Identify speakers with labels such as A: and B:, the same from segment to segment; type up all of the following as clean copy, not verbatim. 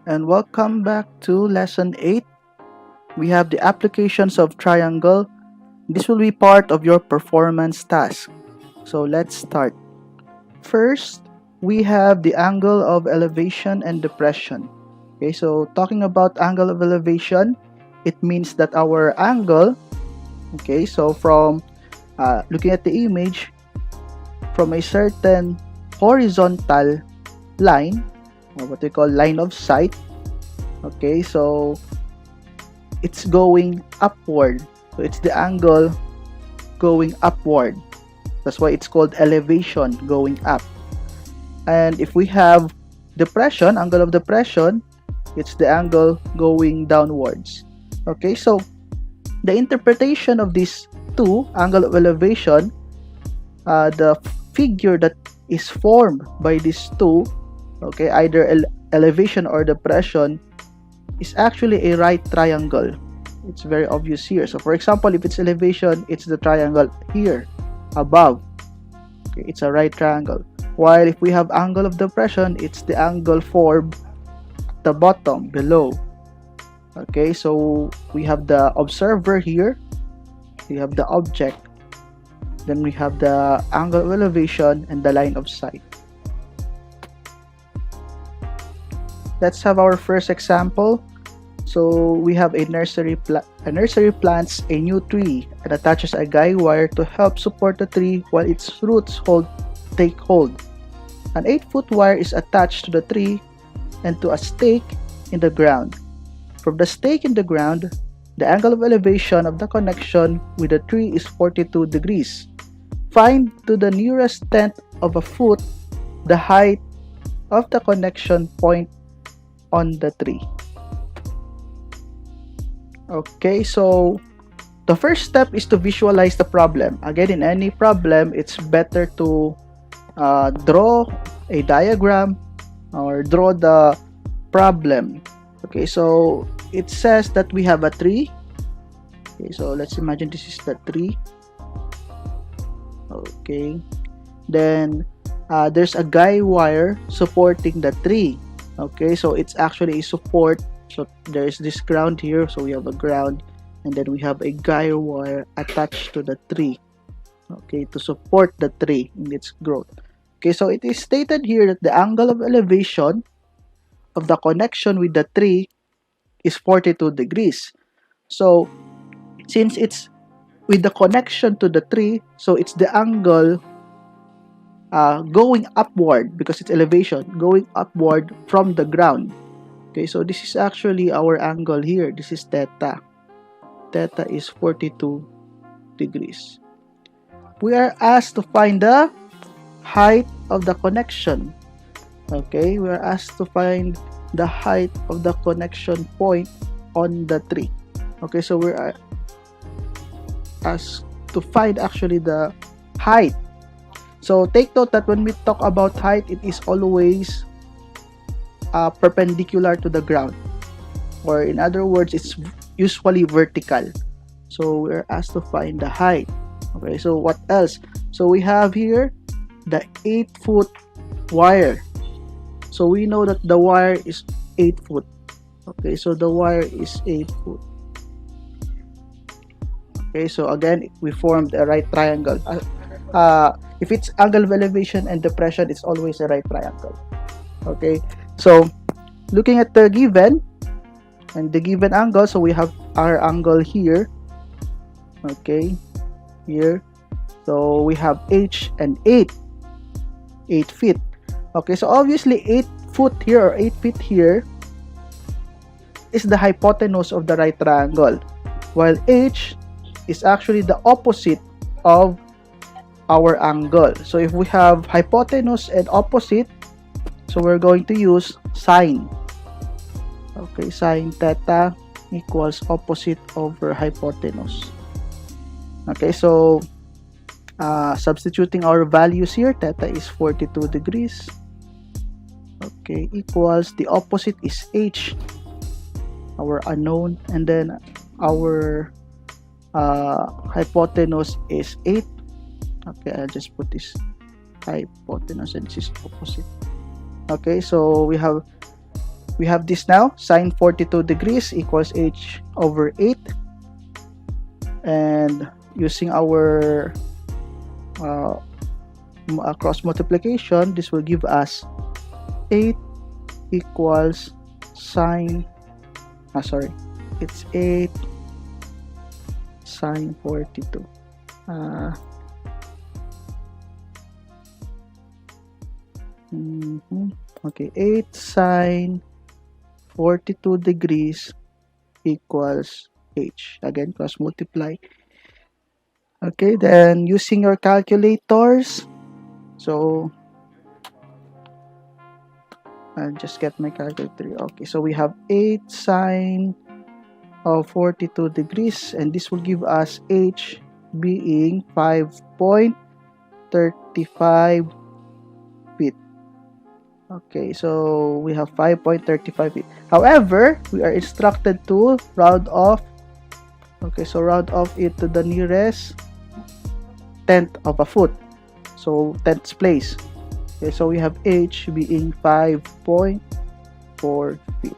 A: and welcome back to lesson 8. We have the applications of triangle. This will be part of your performance task. So let's start. First, we have the angle of elevation and depression. Okay, so talking about angle of elevation, it means that our angle, okay, so from looking at the image, from a certain horizontal line, or what we call line of sight, okay, so it's going upward. So it's the angle going upward. That's why it's called elevation, going up. And if we have depression, angle of depression, it's the angle going downwards. Okay, so the interpretation of these two, angle of elevation, the figure that is formed by these two, okay, either elevation or depression, is actually a right triangle. It's very obvious here. So for example, if it's elevation, it's the triangle here above. Okay, it's a right triangle. While if we have angle of depression, it's the angle formed at the bottom below. Okay, so we have the observer here, we have the object, then we have the angle of elevation and the line of sight. Let's have our first example. So we have a nursery plants a new tree and attaches a guy wire to help support the tree while its roots take hold. An 8-foot wire is attached to the tree and to a stake in the ground. From the stake in the ground, the angle of elevation of the connection with the tree is 42 degrees. Find to the nearest tenth of a foot the height of the connection point on the tree. Okay, so the first step is to visualize the problem. Again, in any problem, it's better to draw a diagram or draw the problem. Okay, so it says that we have a tree. Okay, so let's imagine this is the tree. Okay, then there's a guy wire supporting the tree. Okay, so it's actually a support. So there's this ground here, so we have a ground, and then we have a guy wire attached to the tree, okay, to support the tree in its growth. Okay, so it is stated here that the angle of elevation of the connection with the tree is 42 degrees. So since it's with the connection to the tree, so it's the angle going upward, because it's elevation going upward from the ground. Okay, so this is actually our angle here. This is theta. Theta is 42 degrees. We are asked to find the height of the connection. Okay, we are asked to find the height of the connection point on the tree. Okay, so we are asked to find actually the height. So take note that when we talk about height, it is always perpendicular to the ground, or in other words, it's usually vertical. So we're asked to find the height. Okay, so what else? So we have here the 8-foot wire. So we know that the wire is 8 foot. Okay, so the wire is 8 foot. Okay, so again, we formed a right triangle. If it's angle of elevation and depression, it's always a right triangle. Okay, so looking at the given and the given angle, so we have our angle here. Okay, here. So we have h and 8 feet. Okay, so obviously 8 foot here or 8 feet here is the hypotenuse of the right triangle, while h is actually the opposite of our angle. So if we have hypotenuse and opposite, so we're going to use sine. Okay, sine theta equals opposite over hypotenuse. Okay, so substituting our values here, theta is 42 degrees. Okay, equals, the opposite is h, our unknown, and then our hypotenuse is 8. Okay, I'll just put this hypotenuse and this is opposite. Okay, so we have we have this now. Sine 42 degrees equals h over 8. And using our cross multiplication, this will give us 8 equals sine, it's 8 sine 42. Okay, 8 sine 42 degrees equals h. Again, cross multiply. Okay, then using your calculators, so I'll just get my calculator. Okay, so we have 8 sine of 42 degrees, and this will give us h being 5.35 feet. Okay, so we have 5.35 feet. However, we are instructed to round off. Okay, so round off it to the nearest tenth of a foot. So tenths place. Okay, so we have h being 5.4 feet.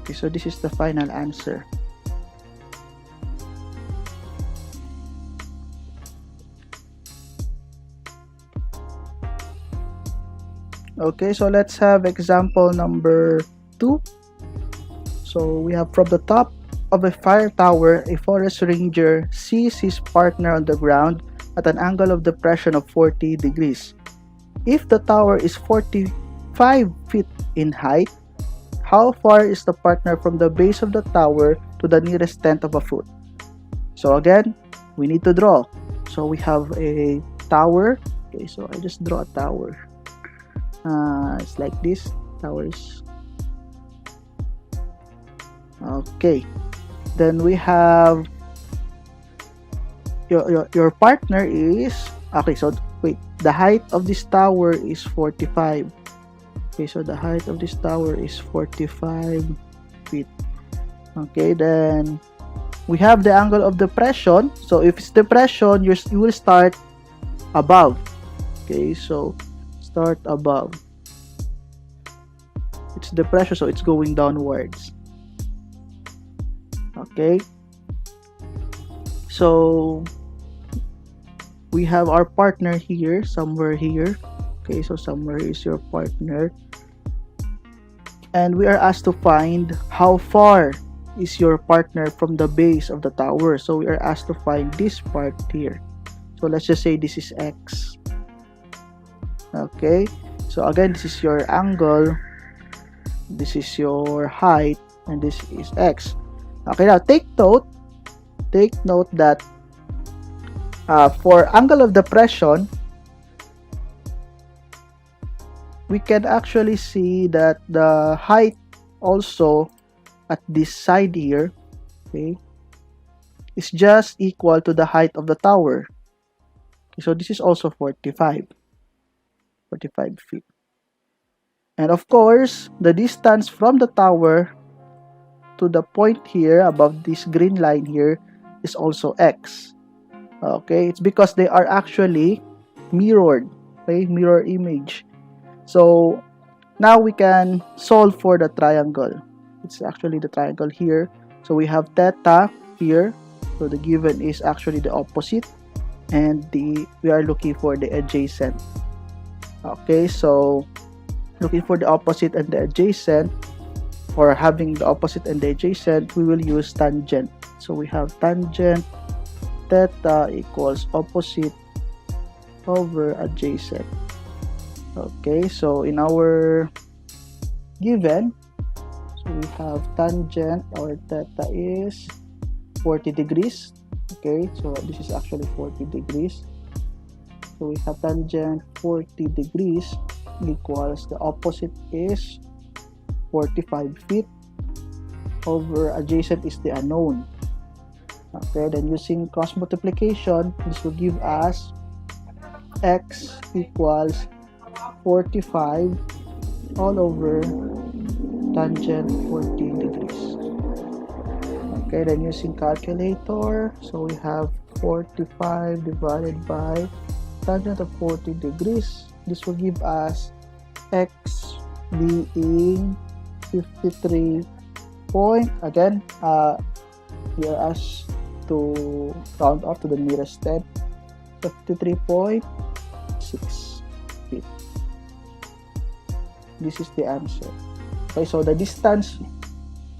A: Okay, so this is the final answer. Okay, so let's have example number 2. So we have, from the top of a fire tower, a forest ranger sees his partner on the ground at an angle of depression of 40 degrees. If the tower is 45 feet in height, how far is the partner from the base of the tower to the nearest tenth of a foot? So again, we need to draw. So we have a tower. Okay, so I just draw a tower. It's like this. Towers. Okay. Then we have your partner is, okay, so wait, the height of this tower is 45. Okay, so the height of this tower is 45 feet. Okay, then we have the angle of depression. So if it's depression, you will start above. Okay, so start above. It's depression, so it's going downwards. Okay, so we have our partner here, somewhere here. Okay, so somewhere is your partner, and we are asked to find how far is your partner from the base of the tower. So we are asked to find this part here. So let's just say this is x. Okay, so again, this is your angle, this is your height, and this is x. Okay, now take note that for angle of depression, we can actually see that the height also at this side here, okay, is just equal to the height of the tower. Okay, so this is also 45 feet. And of course, the distance from the tower to the point here above this green line here is also x. Okay, it's because they are actually mirrored, okay, mirror image. So now we can solve for the triangle. It's actually the triangle here. So we have theta here. So the given is actually the opposite, and we are looking for the adjacent. Okay, so looking for the opposite and the adjacent, or having the opposite and the adjacent, we will use tangent. So we have tangent theta equals opposite over adjacent. Okay, so in our given, so we have tangent, our theta is 40 degrees. Okay, so this is actually 40 degrees. So we have tangent 40 degrees equals, the opposite is 45 feet over adjacent is the unknown. Okay, then using cross multiplication, this will give us x equals 45 all over tangent 40 degrees. Okay, then using calculator, so we have 45 divided by tangent of 40 degrees. This will give us x being 53 point, again, we are asked to round up to the nearest 10, 53.6 feet. This is the answer. Okay, so the distance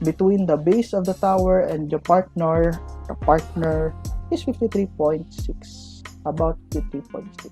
A: between the base of the tower and the partner is 53.6, about 53.6.